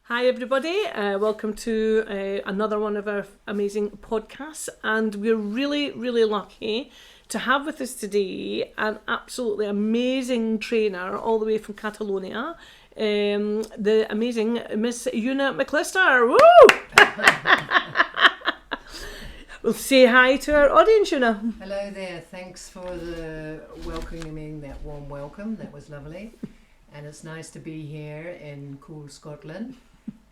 Hi everybody, welcome to another one of our amazing podcasts, and we're really lucky to have with us today an absolutely amazing trainer all the way from Catalonia, the amazing Miss Una McLister. Woo! We'll say hi to our audience, Una. Hello there, thanks for the welcoming, that warm welcome, that was lovely. And it's nice to be here in cool Scotland.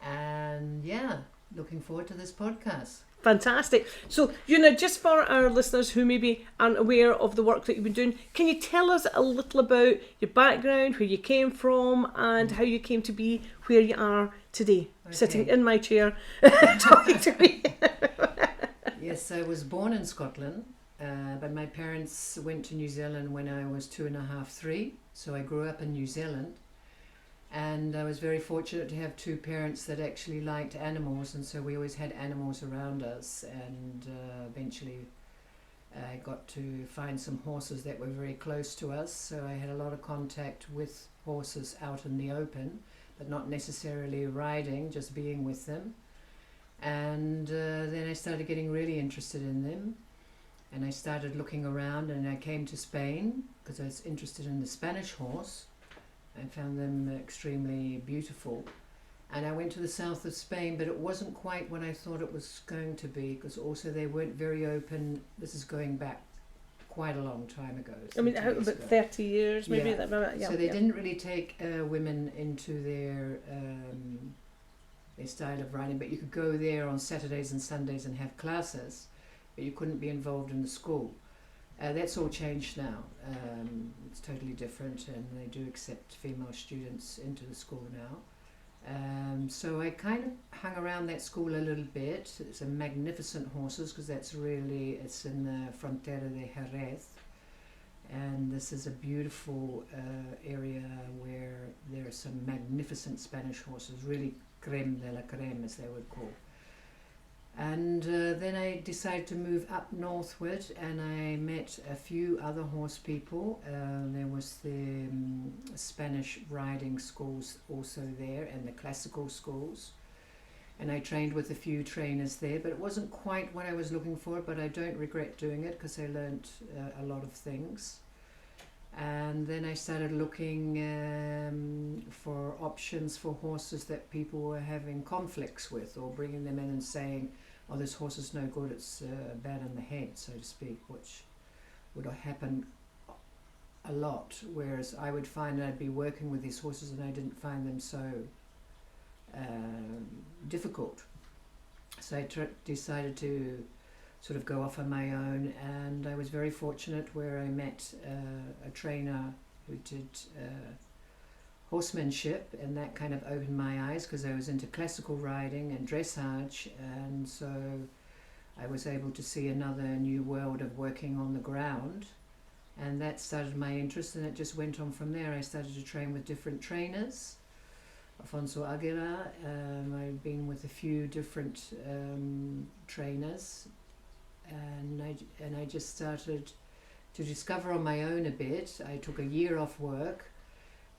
And yeah, looking forward to this podcast. Fantastic. So, Una, just for our listeners who maybe aren't aware of the work that you've been doing, can you tell us a little about your background, where you came from, and how you came to be where you are today, sitting in my chair, talking to me? Yes, I was born in Scotland, but my parents went to New Zealand when I was 2.5, 3. So I grew up in New Zealand. And I was very fortunate to have two parents that actually liked animals, and so we always had animals around us, and eventually I got to find some horses that were very close to us, so I had a lot of contact with horses out in the open, but not necessarily riding, just being with them. And then I started getting really interested in them, and I started looking around, and I came to Spain because I was interested in the Spanish horse. I found them extremely beautiful, and I went to the south of Spain, but it wasn't quite what I thought it was going to be, because also they weren't very open. This is going back quite a long time ago. I mean, about 30 years maybe? Yeah. So they didn't really take women into their style of riding, but you could go there on Saturdays and Sundays and have classes, but you couldn't be involved in the school. That's all changed now. It's totally different, and they do accept female students into the school now. So I kind of hung around that school a little bit. It's a magnificent horses, because it's in the Frontera de Jerez, and this is a beautiful area where there are some magnificent Spanish horses, really creme de la creme, as they would call. And then I decided to move up northward, and I met a few other horse people. There was the Spanish riding schools also there, and the classical schools. And I trained with a few trainers there, but it wasn't quite what I was looking for, but I don't regret doing it because I learnt a lot of things. And then I started looking for options for horses that people were having conflicts with, or bringing them in and saying, oh, this horse is no good, it's bad in the head, so to speak, which would happen a lot, whereas I would find I'd be working with these horses and I didn't find them so difficult. So I decided to sort of go off on my own, and I was very fortunate where I met a trainer who did horsemanship, and that kind of opened my eyes because I was into classical riding and dressage, and so I was able to see another new world of working on the ground, and that started my interest, and it just went on from there. I started to train with different trainers. Alfonso Aguilar, I've been with a few different trainers, and I just started to discover on my own a bit. I took a year off work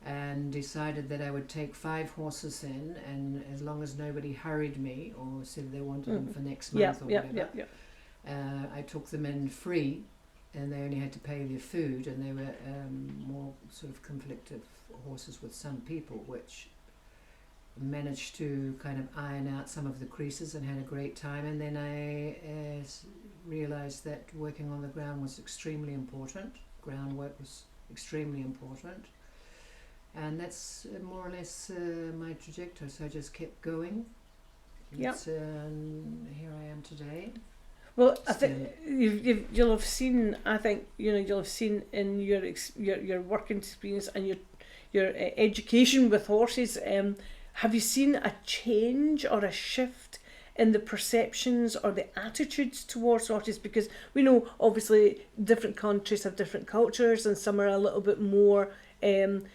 and decided that I would take 5 horses in, and as long as nobody hurried me or said they wanted them for next month or whatever, I took them in free, and they only had to pay their food, and they were more sort of conflictive horses with some people, which managed to kind of iron out some of the creases and had a great time. And then I realized that working on the ground was extremely important. Groundwork was extremely important. And that's more or less my trajectory. So I just kept going. Here I am today. Well, I think you'll have seen. I think you'll have seen in your working experience and your education with horses. Have you seen a change or a shift in the perceptions or the attitudes towards horses? Because we know obviously different countries have different cultures, and some are a little bit more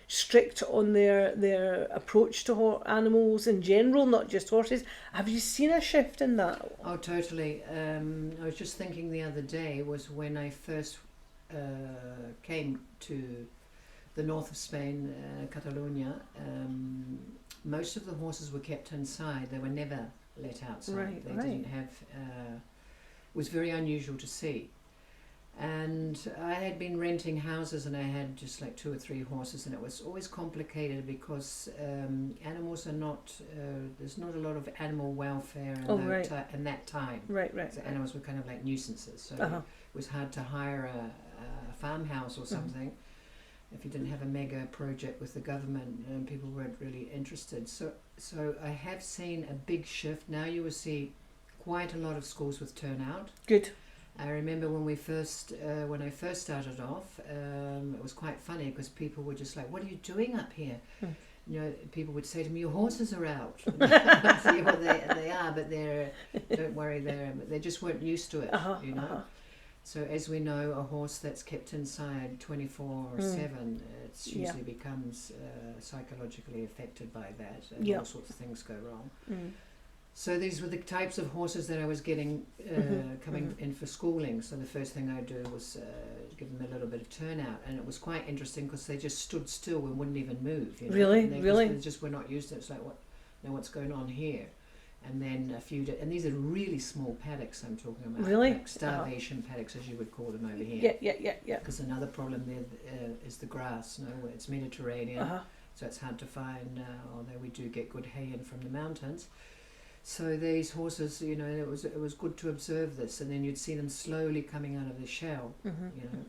strict on their approach to animals in general, not just horses. Have you seen a shift in that? Oh, totally. I was just thinking the other day was when I first came to the north of Spain, Catalonia. most of the horses were kept inside. They were never let outside. Right, They right. didn't have. It was very unusual to see. And I had been renting houses, and I had just like 2 or 3 horses, and it was always complicated because animals are not. There's not a lot of animal welfare in that time. Right. So animals were kind of like nuisances. So it was hard to hire a farmhouse or something if you didn't have a mega project with the government, and people weren't really interested. So I have seen a big shift. Now you will see quite a lot of schools with turnout. Good. I remember when I first started off, it was quite funny because people were just like, "What are you doing up here?" You know, people would say to me, "Your horses are out." Yeah, well, they are, but don't worry, they just weren't used to it, you know. So as we know, a horse that's kept inside 24/7, it usually becomes psychologically affected by that, and all sorts of things go wrong. So these were the types of horses that I was getting coming in for schooling. So the first thing I do was give them a little bit of turnout, and it was quite interesting because they just stood still and wouldn't even move. You know? Really? They just were not used to it. It's like, what's going on here? And then and these are really small paddocks I'm talking about. Really? Like starvation paddocks, as you would call them over here. Yeah. Because another problem there is the grass. No, it's Mediterranean, so it's hard to find. Although we do get good hay in from the mountains. So these horses, you know, it was good to observe this, and then you'd see them slowly coming out of the shell, you know.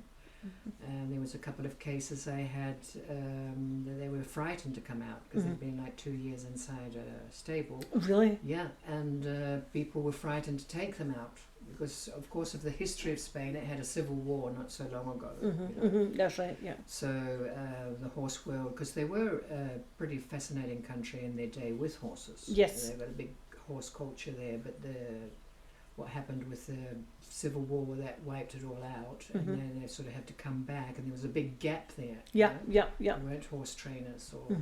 And there was a couple of cases I had that they were frightened to come out because they'd been like 2 years inside a stable. Really? Yeah, and people were frightened to take them out because, of course, of the history of Spain. It had a civil war not so long ago. You know? That's right, yeah. So the horse world, because they were a pretty fascinating country in their day with horses. Yes. They've got a big horse culture there, but what happened with the civil war, that wiped it all out, and then they sort of had to come back, and there was a big gap there. Yeah. There weren't horse trainers or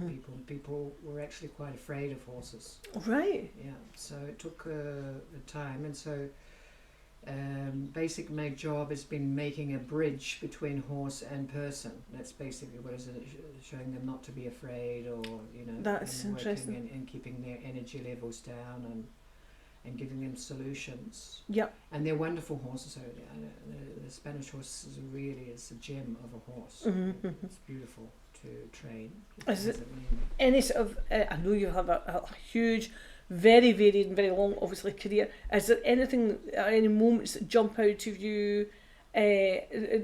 people were actually quite afraid of horses. Right. Yeah, so it took the time, and so basically my job has been making a bridge between horse and person. That's basically what is it, showing them not to be afraid, or you know, that's and interesting. working and keeping their energy levels down, and giving them solutions. Yeah. And they're wonderful horses. So the Spanish horse is a gem of a horse. It's beautiful to train. Is it any sort of? I know you have a huge, very varied and very long, obviously, career. Is there anything, any moments that jump out of you,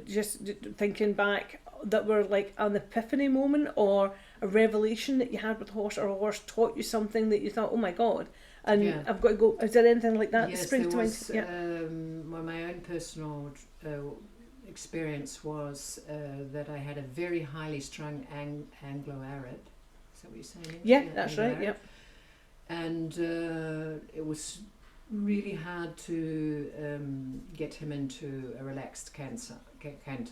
just thinking back, that were like an epiphany moment or a revelation that you had with a horse, or a horse taught you something that you thought, oh my God, and I've got to go? Is there anything like that? Yes, that springs there to was. mind? Well, my own personal experience was that I had a very highly strung Anglo-Arab. Is that what you're saying? Yeah, that's right. Yeah. And it was really hard to get him into a relaxed canter.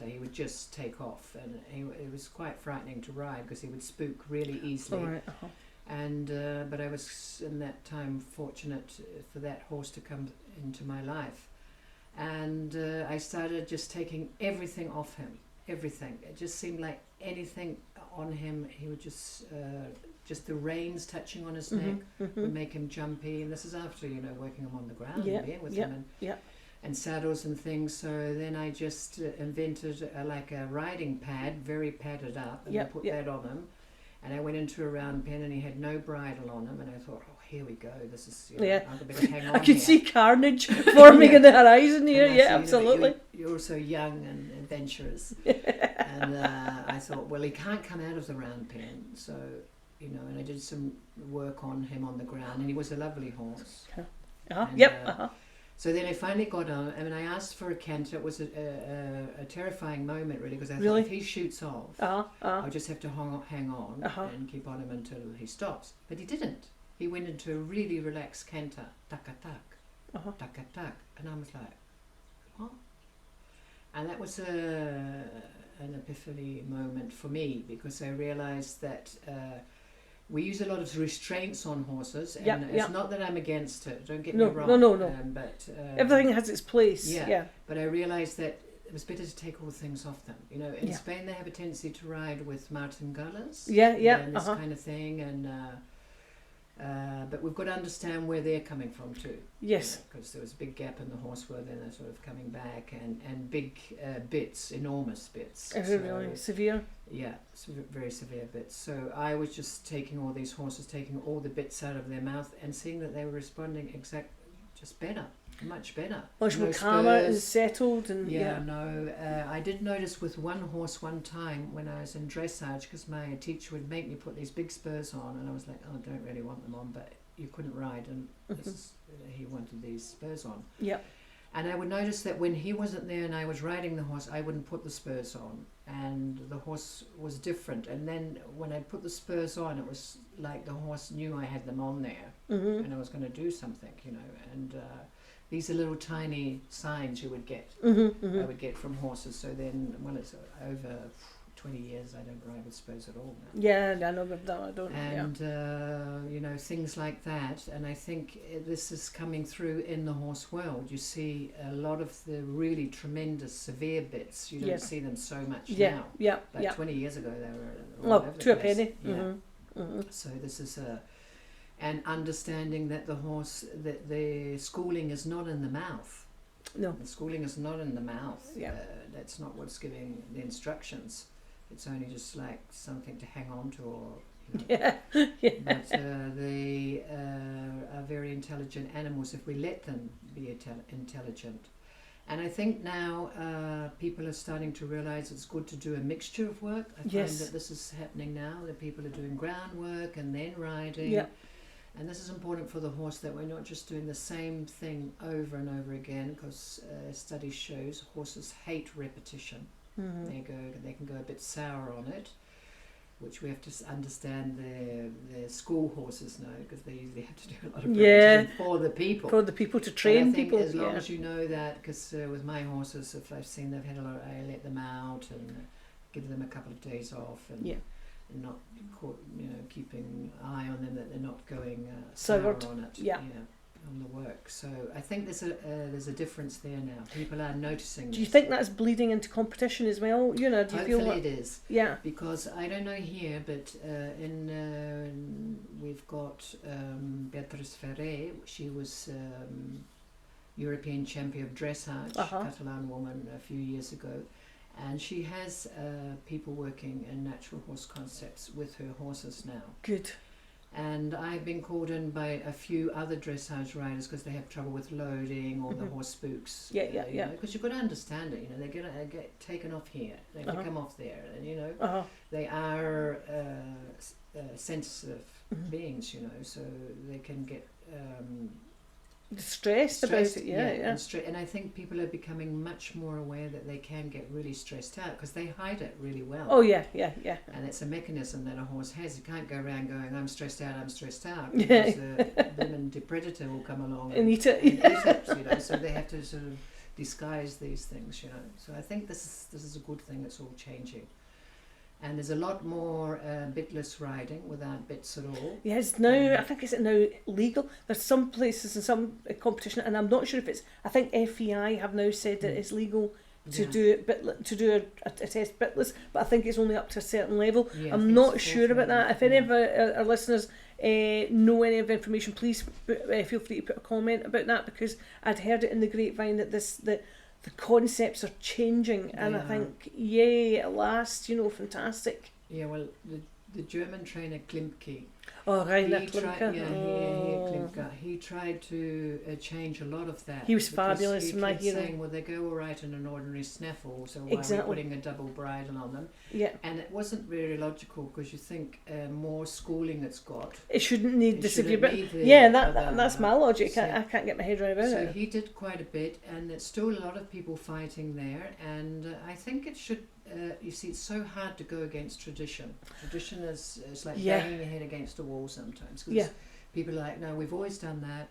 He would just take off, and it was quite frightening to ride because he would spook really easily. All right. And but I was in that time fortunate for that horse to come into my life, and I started just taking everything off him. Everything. It just seemed like anything on him, he would just the reins touching on his neck would make him jumpy. And this is after, you know, working him on the ground and being with him and saddles and things. So then I just invented like a riding pad, very padded up, and I put that on him. And I went into a round pen, and he had no bridle on him, and I thought, oh, here we go. This is, you know, I'm going to hang on. I can see carnage forming in the horizon here. Yeah, absolutely. You're so young and adventurous. And I thought, well, he can't come out of the round pen. So, you know, and I did some work on him on the ground, and he was a lovely horse. So then I finally got on. I mean, I asked for a canter. It was a terrifying moment, really, because I thought if he shoots off, I'll just have to hang on and keep on him until he stops. But he didn't. He went into a really relaxed canter, tak-a-tak, tak-a-tak, and I was like, what? And that was an epiphany moment for me, because I realised that we use a lot of restraints on horses, and it's not that I'm against it, don't get me wrong. No. But everything has its place. But I realised that it was better to take all things off them. You know, in Spain they have a tendency to ride with martingales. And this kind of thing, and But we've got to understand where they're coming from too. Yes. Because there was a big gap in the horse world, then they're sort of coming back, and big bits, enormous bits. Really severe? Yeah, very severe bits. So I was just taking all these horses, taking all the bits out of their mouth and seeing that they were responding just better. Much better. Much more calmer and settled. And I did notice with one horse one time when I was in dressage, because my teacher would make me put these big spurs on, and I was like, oh, I don't really want them on, but you couldn't ride, and he wanted these spurs on. Yep. And I would notice that when he wasn't there and I was riding the horse, I wouldn't put the spurs on, and the horse was different. And then when I put the spurs on, it was like the horse knew I had them on there, and I was going to do something, and these are little tiny signs you would get. I would get from horses. So then, when it's over 20 years, I don't ride with spurs at all now. Yeah, I know, but I don't. And things like that. And I think this is coming through in the horse world. You see a lot of the really tremendous, severe bits. You don't see them so much now. Yeah, Like 20 years ago, they were all over the to a place. penny. Yeah. So this is and understanding that the schooling is not in the mouth. No. The schooling is not in the mouth. Yeah. That's not what's giving the instructions. It's only just like something to hang on to, or Yeah. But they are very intelligent animals if we let them be intelligent. And I think now people are starting to realize it's good to do a mixture of work. I find that this is happening now, that people are doing groundwork and then riding. Yeah. And this is important for the horse, that we're not just doing the same thing over and over again, because study shows horses hate repetition. Mm-hmm. They can go a bit sour on it, which we have to understand the school horses know, because they usually have to do a lot of repetition for the people. For the people to train people. As long as you know that, because with my horses, if I've seen they've had a lot, I let them out and give them a couple of days off, and not keeping an eye on them, that they're not going sour on it. On the work. So I think there's a difference there now. People are noticing. Do you think that's bleeding into competition as well? Do you Hopefully feel that it is. Yeah. Because I don't know here, but we've got Beatriz Ferrer. She was European champion of dressage, Catalan woman, a few years ago. And she has people working in natural horse concepts with her horses now. Good. And I've been called in by a few other dressage riders because they have trouble with loading or the horse spooks. Because you've got to understand it. They get taken off here, they have to come off there, and they are sensitive beings, so they can get stressed about it. And I think people are becoming much more aware that they can get really stressed out because they hide it really well. Oh yeah. And it's a mechanism that a horse has. You can't go around going, I'm stressed out, because the women predator will come along and eat it. So they have to sort of disguise these things, So I think this is a good thing. It's all changing. And there's a lot more bitless riding without bits at all. Yes, now I think it's now legal. There's some places and some competition, and I'm not sure if it's. I think FEI have now said that it's legal to do it to a test bitless, but I think it's only up to a certain level. I'm not sure about that. If any of our listeners know any of the information, please feel free to put a comment about that, because I'd heard it in the grapevine that the concepts are changing, and I think, yay, at last, fantastic. Yeah, well, the German trainer Klimke. Oh, right, he tried to change a lot of that. He was fabulous. He kept saying, well, they go all right in an ordinary snaffle, so why are we putting a double bridle on them? Yeah. And it wasn't very logical, because you think more schooling it's got. It shouldn't need the severe bit. Yeah, that's my logic. I can't get my head around it. So he did quite a bit, and there's still a lot of people fighting there, and I think it should. You see, it's so hard to go against tradition. Tradition is like banging your head against a wall sometimes. Because people are like, no, we've always done that,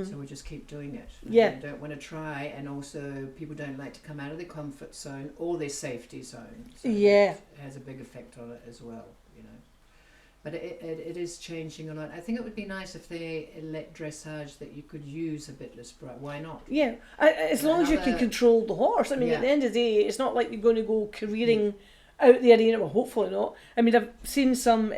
so we'll just keep doing it. They don't want to try, and also people don't like to come out of their comfort zone or their safety zone. So it has a big effect on it as well, But it is changing a lot. I think it would be nice if they let dressage that you could use a bitless bridle. Why not? Yeah, as long as you can control the horse. I mean, at the end of the day, it's not like you're going to go careering out the arena. Well, hopefully not. I mean, I've seen some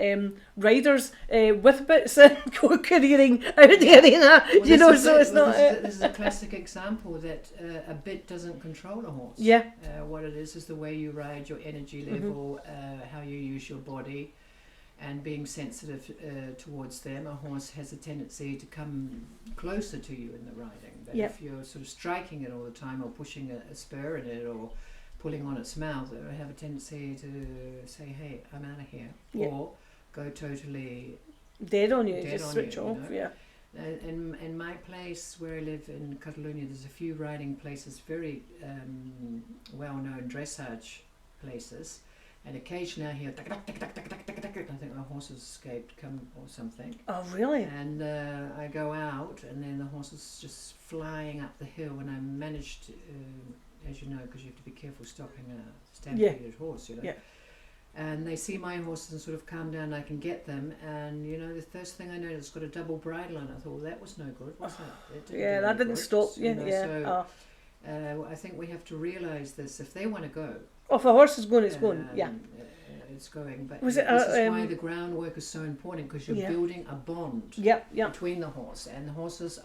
riders with bits and careering out the arena. Well, so it's not. This is a classic example that a bit doesn't control a horse. Yeah. What it is the way you ride, your energy level, how you use your body, and being sensitive towards them. A horse has a tendency to come closer to you in the riding. But if you're sort of striking it all the time, or pushing a spur in it, or pulling on its mouth, it will have a tendency to say, "Hey, I'm out of here," or go totally dead on you. Just switch off. Yeah. In my place where I live in Catalonia, there's a few riding places, very well-known dressage places, and occasionally I hear tick, tick, tick, tick, tick, tick, tick. I think my horse has escaped, or something. Oh, really? And I go out, and then the horse is just flying up the hill, and I managed to, as you know, because you have to be careful stopping a stampeded horse, Yeah. And they see my horses and sort of calm down, and I can get them. And, the first thing I noticed, it's got a double bridle on it. I thought, well, that was no good, was it? That didn't stop. So I think we have to realise this. If they want to go... Oh, if a horse is going, it's going, it's going. But this is why the groundwork is so important, because you're building a bond between the horse. And the horses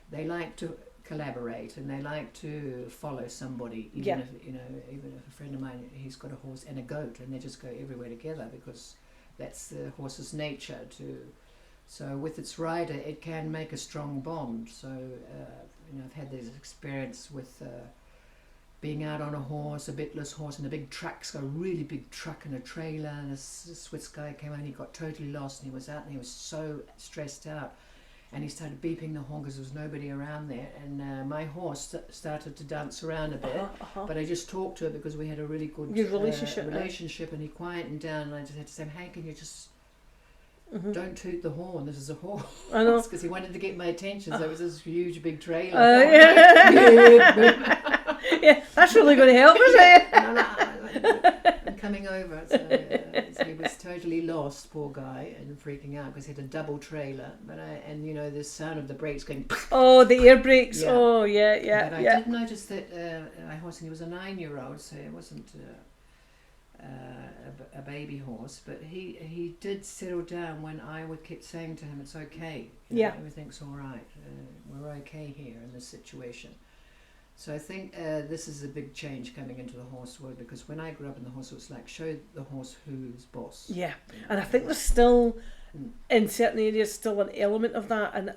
they like to collaborate, and they like to follow somebody, even if a friend of mine, he's got a horse and a goat, and they just go everywhere together, because that's the horse's nature so with its rider it can make a strong bond. So I've had this experience with being out on a horse, a bitless horse, and a big truck's got a really big truck and a trailer, and a Swiss guy came out and he got totally lost, and he was out and he was so stressed out. And he started beeping the horn because there was nobody around there. And my horse started to dance around a bit. But I just talked to it because we had a really good relationship. And he quietened down. And I just had to say, "Hey, can you just don't toot the horn? This is a horse." I know. Because he wanted to get my attention. So it was this huge big trailer. That's really going to help, isn't it? I'm coming over. So he was totally lost, poor guy, and freaking out because he had a double trailer. But the sound of the brakes going. Oh, the air brakes. Yeah. Oh, yeah. But I did notice that my horse, and he was a 9-year-old, so it wasn't a baby horse. But he did settle down when I kept saying to him, "It's okay. Everything's all right. We're okay here in this situation." So I think this is a big change coming into the horse world, because when I grew up in the horse, it was like, show the horse who's boss. Yeah, and I think there's still, in certain areas, still an element of that, and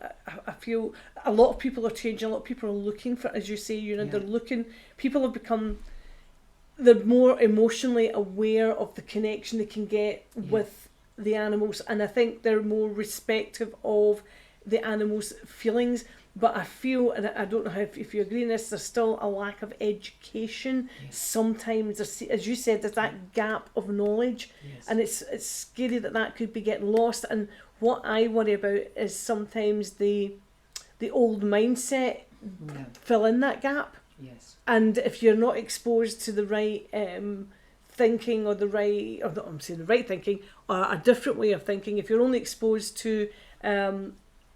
I feel a lot of people are changing, a lot of people are looking for, as you say, they're looking, people have become, they're more emotionally aware of the connection they can get with the animals, and I think they're more respectful of the animals' feelings. But I feel, and I don't know if you agree in this, there's still a lack of education. Yes. Sometimes, as you said, there's that gap of knowledge, and it's scary that could be getting lost. And what I worry about is sometimes the old mindset fill in that gap. Yes. And if you're not exposed to the right thinking, or the right thinking, or a different way of thinking, if you're only exposed to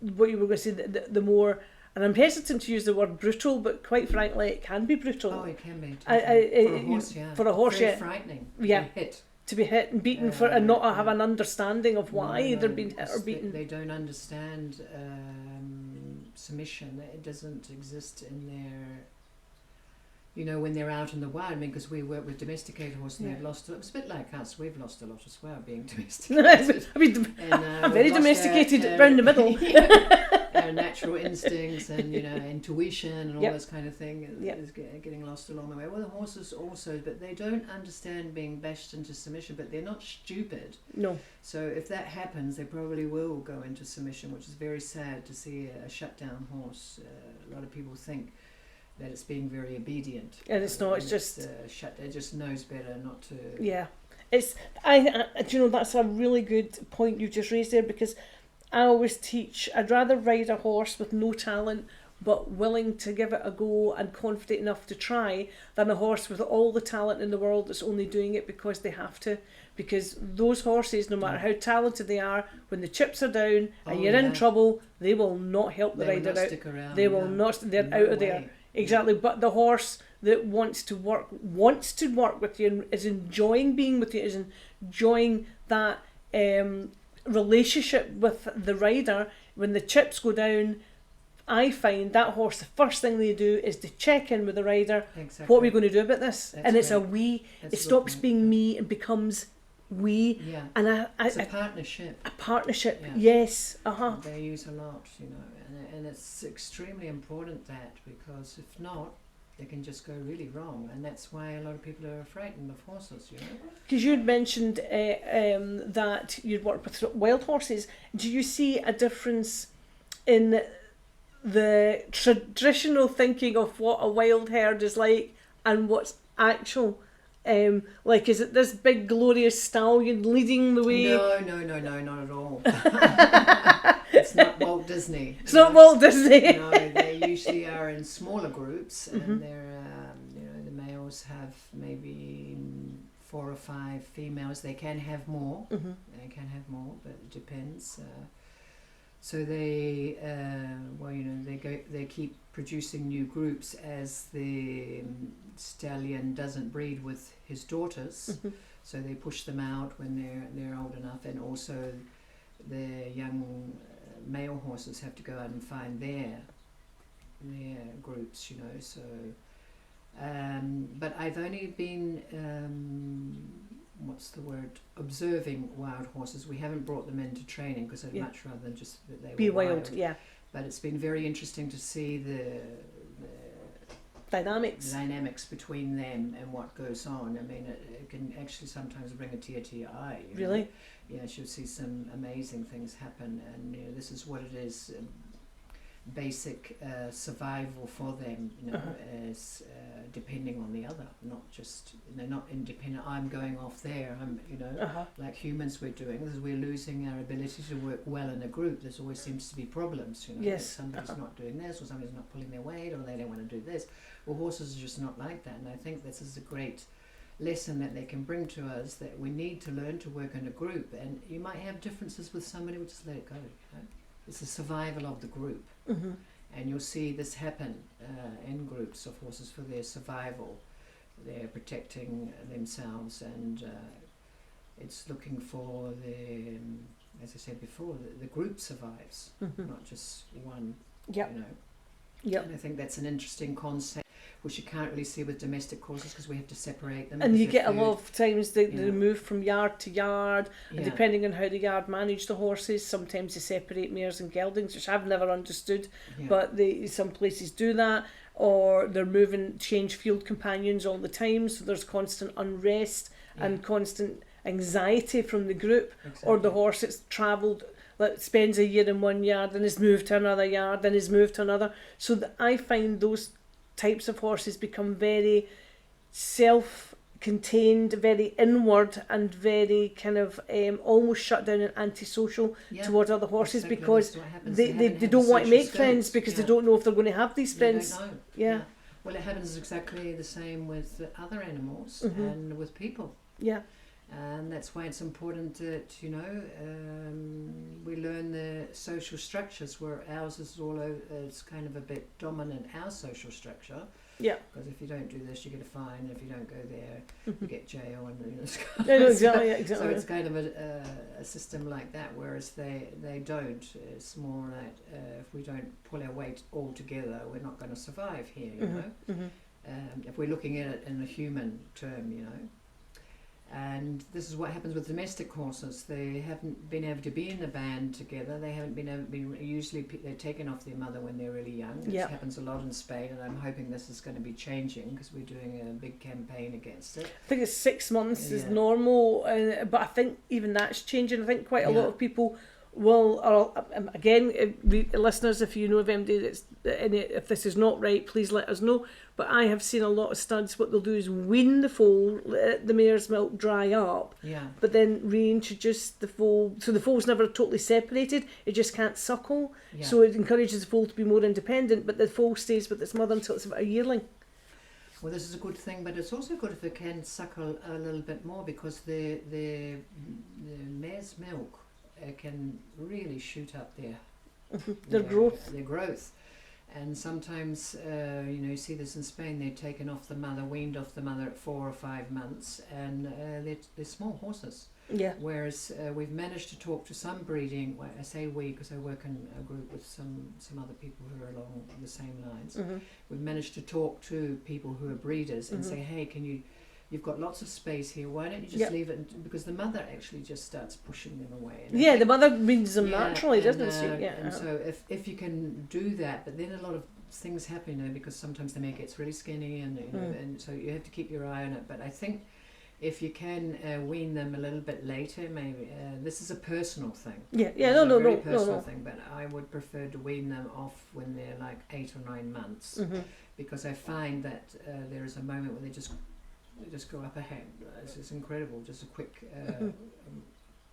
what you were going to say, the more, and I'm hesitant to use the word brutal, but quite frankly, it can be brutal. Oh, it can be. For a horse, For a horse, very frightening. Yeah. To be hit and beaten and not have an understanding of why they're being hit or beaten. They don't understand submission. It doesn't exist in their... when they're out in the wild, because we work with domesticated horses, and they've lost. It's a bit like us. We've lost a lot as well, being domesticated. I'm very domesticated, around the middle. Our natural instincts and intuition and all this kind of thing is getting lost along the way. Well, the horses also, but they don't understand being bashed into submission. But they're not stupid. No. So if that happens, they probably will go into submission, which is very sad to see a shutdown horse. A lot of people think that it's being very obedient, and it's not. It's just it just knows better not to. Yeah, it's that's a really good point you just raised there, because I always teach, I'd rather ride a horse with no talent but willing to give it a go and confident enough to try, than a horse with all the talent in the world that's only doing it because they have to. Because those horses, no matter how talented they are, when the chips are down and you're in trouble, they will not help the rider out. Stick around, they will not. They're out of there. Exactly, but the horse that wants to work with you and is enjoying being with you, is enjoying that relationship with the rider. When the chips go down, I find that horse, the first thing they do is to check in with the rider. Exactly. What are we going to do about this? That's and it's great. a we. That's It a good stops point. being me and becomes we. Yeah. And It's a partnership. a partnership. Yeah. Yes. They use a lot, you know, and it's extremely important that, because if not, they can just go really wrong, and that's why a lot of people are frightened of horses, you know. Because you'd mentioned that you'd work with wild horses. Do you see a difference in the traditional thinking of what a wild herd is like and what's actual? Like, is it this big glorious stallion leading the way? No, not at all. It's not Walt Disney. It's not Walt Disney. No, they usually are in smaller groups, and they're, you know, the males have maybe 4 or 5 females. They can have more. They can have more, but it depends. So they, well, you know, they keep producing new groups as the stallion doesn't breed with his daughters. So they push them out when they're old enough, and also the young male horses have to go out and find their groups, you know. So, but I've only been observing wild horses. We haven't brought them into training because I'd much rather than just that they be were wild. Yeah. But it's been very interesting to see the dynamics between them and what goes on. I mean, it can actually sometimes bring a tear to your eye. You Really? know? Yeah, you'll see some amazing things happen, and you know, this is what it is. Basic survival for them, you know, as depending on the other, not just, they're not independent. I'm going off there. You know, like humans we're doing. Because we're losing our ability to work well in a group. There's always seems to be problems. You know, yes. somebody's not doing this, or somebody's not pulling their weight, or they don't want to do this. Well, horses are just not like that, and I think this is a great lesson that they can bring to us, that we need to learn to work in a group. And you might have differences with somebody, we'll just let it go. You know? It's the survival of the group. And you'll see this happen in groups of horses for their survival. They're protecting themselves, and it's looking for the, as I said before, the group survives, not just one. You know. And I think that's an interesting concept, which you can't really see with domestic horses because we have to separate them. And you get a lot of times they move from yard to yard, and depending on how the yard manage the horses, sometimes they separate mares and geldings, which I've never understood, but some places do that, or they're change field companions all the time, so there's constant unrest and constant anxiety from the group, or the horse that's travelled, spends a year in one yard and is moved to another yard, then is moved to another. So I find those types of horses become very self-contained, very inward, and very kind of almost shut down and antisocial towards other horses, because they don't want to make friends because they don't know if they're going to have these friends. They don't know. Well, it happens exactly the same with other animals and with people. And that's why it's important that, you know, we learn the social structures, where ours is it's kind of a bit dominant, our social structure. Because if you don't do this, you get a fine, and if you don't go there, you get jail. And exactly. So it's kind of a system like that, whereas they don't. It's more like if we don't pull our weight all together, we're not going to survive here, you know. If we're looking at it in a human term, you know. And this is what happens with domestic horses. They haven't been able to be in the band together. They haven't been able to be, usually they're taken off their mother when they're really young. This happens a lot in Spain, and I'm hoping this is going to be changing because we're doing a big campaign against it. I think it's 6 months is normal, but I think even that's changing. I think quite a lot of people will, again, listeners, if you know of MD, if this is not right, please let us know. But I have seen a lot of studs, what they'll do is wean the foal, let the mare's milk dry up, but then reintroduce the foal. So the foal's never totally separated, it just can't suckle. So it encourages the foal to be more independent, but the foal stays with its mother until it's about a yearling. Well, this is a good thing, but it's also good if it can suckle a little bit more, because the mare's milk can really shoot up their growth. Their growth. And sometimes, you see this in Spain, they're taken off the mother, weaned off the mother at 4 or 5 months, and they're small horses. Yeah. Whereas we've managed to talk to some breeding, well, I say we because I work in a group with some other people who are along the same lines. Mm-hmm. We've managed to talk to people who are breeders and Mm-hmm. say, hey, you've got lots of space here, why don't you just leave it? Because the mother actually just starts pushing them away. And Yeah, the mother breeds them naturally, doesn't she? Yeah. And so if you can do that, but then a lot of things happen, because sometimes the mare gets really skinny, and and so you have to keep your eye on it. But I think if you can wean them a little bit later, maybe this is a personal thing. Yeah, Personal thing. But I would prefer to wean them off when they're like 8 or 9 months, because I find that there is a moment where they just go up ahead. It's incredible. Just a quick.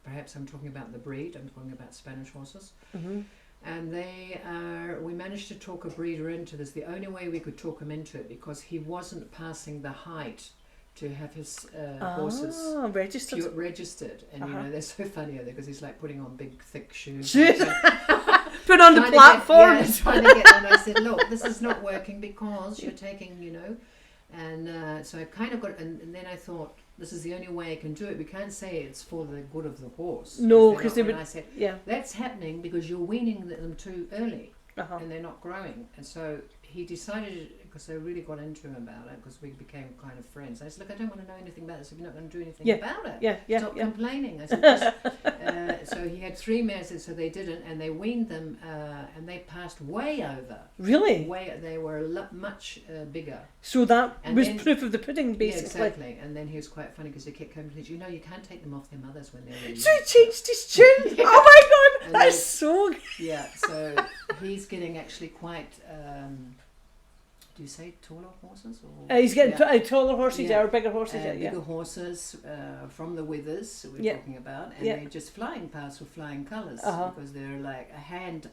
Perhaps I'm talking about the breed. I'm talking about Spanish horses. And we managed to talk a breeder into this. The only way we could talk him into it, because he wasn't passing the height to have his horses registered. And they're so funny because he's like putting on big thick shoes. Put on the platform. Trying to get, and I said, look, this is not working because you're taking, and so I kind of got, and then I thought, this is the only way I can do it. We can't say it's for the good of the horse. No, because they would. I said, that's happening because you're weaning them too early, and they're not growing. And so he decided, because I really got into him about it, because we became kind of friends. I said, look, I don't want to know anything about this if you're not going to do anything about it. Stop complaining. I said, so he had 3 mares, so they didn't, and they weaned them, and they passed way over. Really? They were much bigger. So that was proof of the pudding, basically. Yeah, exactly. And then he was quite funny because he kept coming to me, you can't take them off their mothers when they're really So he changed his tune? Oh my God, that's so good. Yeah, so he's getting actually quite... do you say taller horses? Or he's getting taller horses, or bigger horses. Bigger horses from the withers we're talking about, and they're just flying past with flying colours because they're like a hand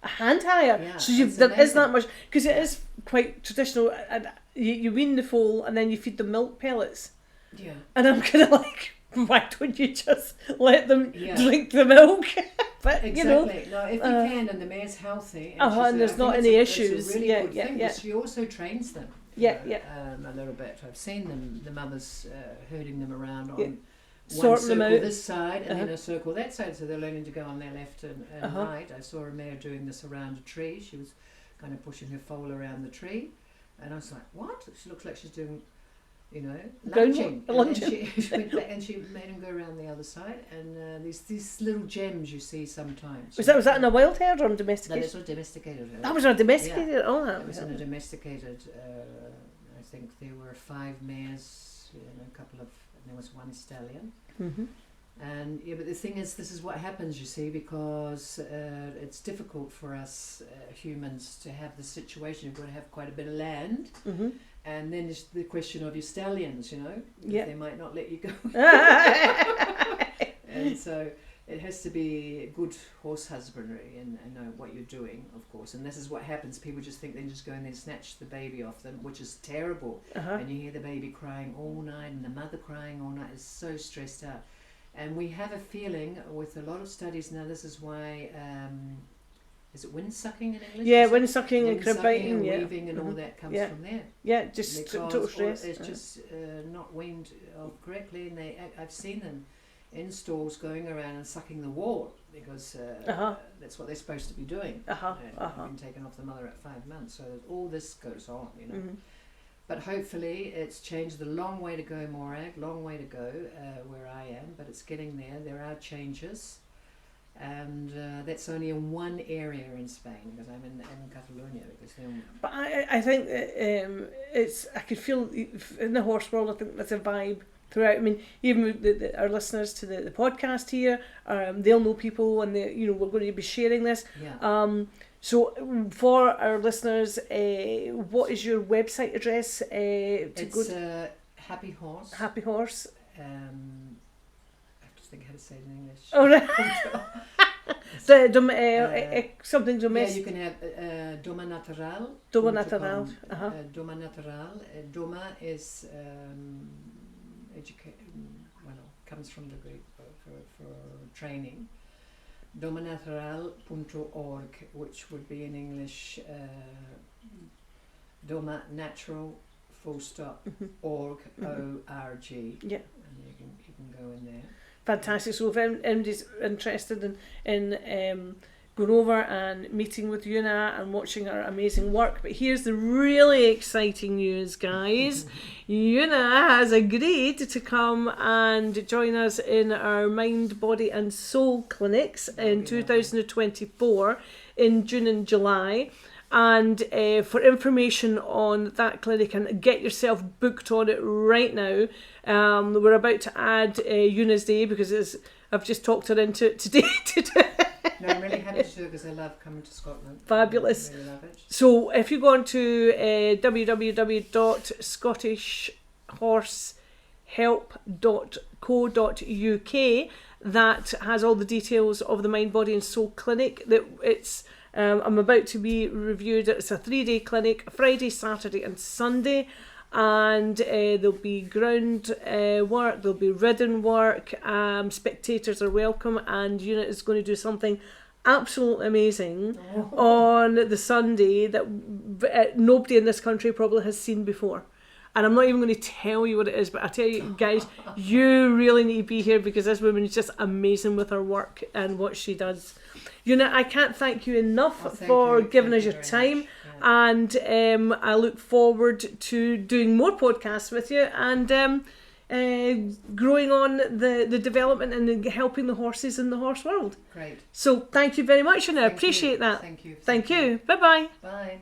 higher. Yeah, so there is that much, because it is quite traditional. And you wean the foal and then you feed them milk pellets. Yeah. And I'm kind of like, why don't you just let them drink the milk? But exactly. No, if you can, and the mare's healthy, and there's not any issues. It's a really good thing, but she also trains them. A little bit. I've seen them, the mothers herding them around on one circle this side and then a circle that side, so they're learning to go on their left and right. I saw a mare doing this around a tree. She was kind of pushing her foal around the tree, and I was like, what? She looks like she's doing, lunging. And she made him go around the other side, and these little gems you see sometimes. Was that in a wild herd or a domesticated? That was a domesticated herd. That was a domesticated? Yeah. Oh, that was in a domesticated, I think there were 5 mares, and there was 1 stallion. Mm-hmm. And but the thing is, this is what happens, you see, because it's difficult for us humans to have the situation. You've got to have quite a bit of land. Mm-hmm. And then there's the question of your stallions, they might not let you go. And so it has to be good horse husbandry and know what you're doing, of course. And this is what happens. People just think they just go and then snatch the baby off them, which is terrible. And you hear the baby crying all night and the mother crying all night. Is so stressed out. And we have a feeling with a lot of studies now, this is why... is it wind-sucking in English? Yeah, wind-sucking and crib biting, and weaving and all that comes from there. Yeah, just total stress. It's just not weaned correctly, and I've seen them in stalls going around and sucking the wall because that's what they're supposed to be doing. Been taken off the mother at 5 months, so all this goes on, Mm-hmm. But hopefully it's changed. A long way to go, Morag, long way to go where I am, but it's getting there. There are changes. And that's only in one area in Spain, because I'm in Catalonia. But I think it's, I could feel in the horse world, I think that's a vibe throughout. I mean, even with our listeners to the podcast here, they'll know people, and we're going to be sharing this. Yeah. So for our listeners, what is your website address? It's HappyHorse. HappyHorse. Think how to say it in English. Oh, right. Something domestic. Yeah, you can have Doma Natural. Doma Natural. Doma Natural. Doma is comes from the Greek for training. domanatural.org, which would be in English Doma Natural full stop org O-R-G. Yeah. And you can go in there. Fantastic. So if anybody's interested in going over and meeting with Una and watching her amazing work, but here's the really exciting news, guys. Una has agreed to come and join us in our Mind, Body and Soul clinics in 2024 in June and July. And for information on that clinic, and get yourself booked on it right now. We're about to add Una's day because I've just talked her into it today. No, I'm really happy to do it because I love coming to Scotland. Fabulous. I really love it. So if you go on to www.scottishhorsehelp.co.uk, that has all the details of the Mind, Body and Soul clinic. That it's I'm about to be reviewed. It's a 3-day clinic, Friday, Saturday and Sunday. And there'll be ground work, there'll be ridden work, spectators are welcome, and Una is going to do something absolutely amazing on the Sunday that nobody in this country probably has seen before. And I'm not even going to tell you what it is, but I tell you guys, you really need to be here because this woman is just amazing with her work and what she does. Una, I can't thank you enough for giving us your time. And I look forward to doing more podcasts with you and growing on the development and helping the horses in the horse world. Great. So thank you very much, and I appreciate that. Thank you. Thank you. Bye-bye. Bye.